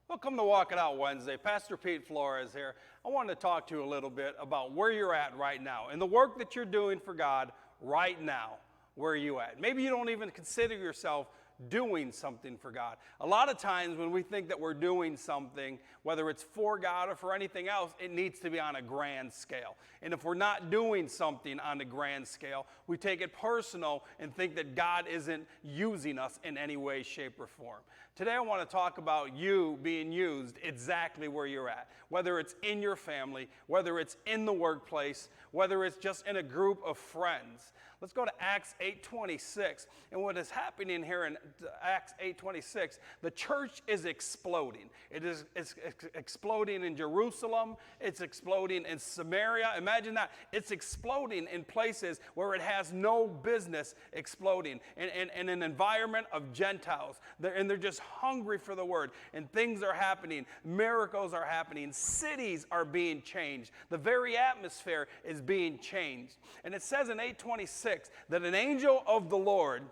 Welcome to Walk It Out Wednesday. Pastor Pete Flores here. I want to talk to you a little bit about where you're at right now and the work that you're doing for God right now. Where are you at? Maybe you don't even consider yourself doing something for God. A lot of times when we think that we're doing something, whether it's for God or for anything else, it needs to be on a grand scale. And if we're not doing something on a grand scale, we take it personal and think that God isn't using us in any way, shape, or form. Today I want to talk about you being used exactly where you're at. Whether it's in your family, whether it's in the workplace, whether it's just in a group of friends. Let's go to Acts 8:26. And what is happening here in Acts 8:26, the church is exploding. It's exploding in Jerusalem. It's exploding in Samaria. Imagine that. It's exploding in places where it has no business exploding. In an environment of Gentiles. They're just hungry for the word. And things are happening. Miracles are happening. Cities are being changed. The very atmosphere is being changed. And it says in 8:26 that an angel of the Lord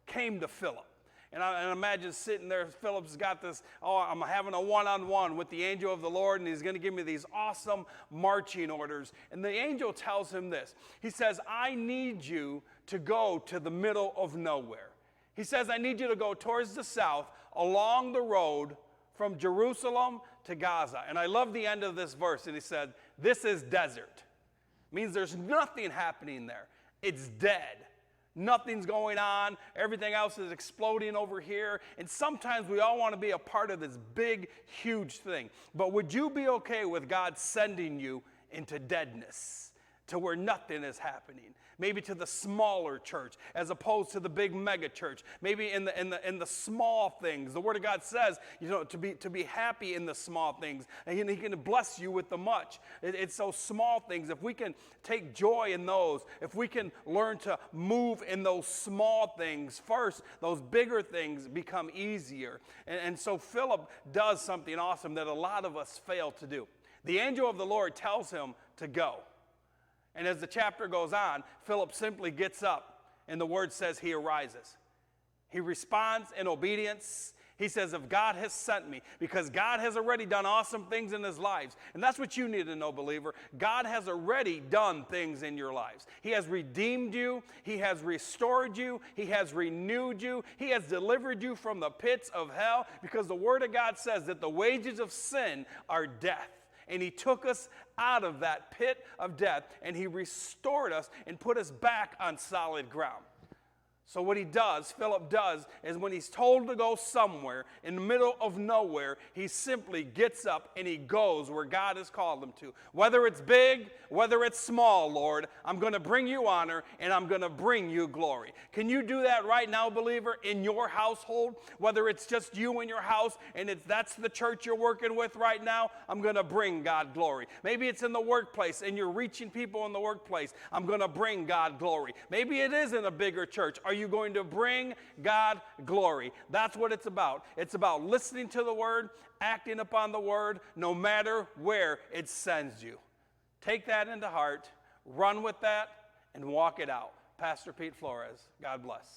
came to Philip. And I imagine sitting there, Philip's got this, I'm having a one-on-one with the angel of the Lord, and he's going to give me these awesome marching orders. And the angel tells him this. He says, I need you to go to the middle of nowhere. He says, I need you to go towards the south along the road from Jerusalem to Gaza. And I love the end of this verse. And he said, this is desert. It means there's nothing happening there. It's dead. Nothing's going on. Everything else is exploding over here. And sometimes we all want to be a part of this big, huge thing. But would you be okay with God sending you into deadness, to where nothing is happening? Maybe to the smaller church as opposed to the big mega church. Maybe in the small things. The Word of God says, to be happy in the small things. And He can bless you with the much. It's those small things. If we can take joy in those, if we can learn to move in those small things first, those bigger things become easier. And so Philip does something awesome that a lot of us fail to do. The angel of the Lord tells him to go. And as the chapter goes on, Philip simply gets up, and the word says he arises. He responds in obedience. He says, if God has sent me, because God has already done awesome things in his lives. And that's what you need to know, believer. God has already done things in your lives. He has redeemed you. He has restored you. He has renewed you. He has delivered you from the pits of hell, because the word of God says that the wages of sin are death. And he took us out of that pit of death, and he restored us and put us back on solid ground. So what Philip does, is when he's told to go somewhere in the middle of nowhere, he simply gets up and he goes where God has called him to. Whether it's big, whether it's small, Lord, I'm going to bring you honor and I'm going to bring you glory. Can you do that right now, believer, in your household? Whether it's just you in your house and that's the church you're working with right now, I'm going to bring God glory. Maybe it's in the workplace and you're reaching people in the workplace. I'm going to bring God glory. Maybe it is in a bigger church. Are you going to bring God glory? That's what it's about. It's about listening to the word, acting upon the word, no matter where it sends you. Take that into heart, run with that, and walk it out. Pastor Pete Flores, God bless.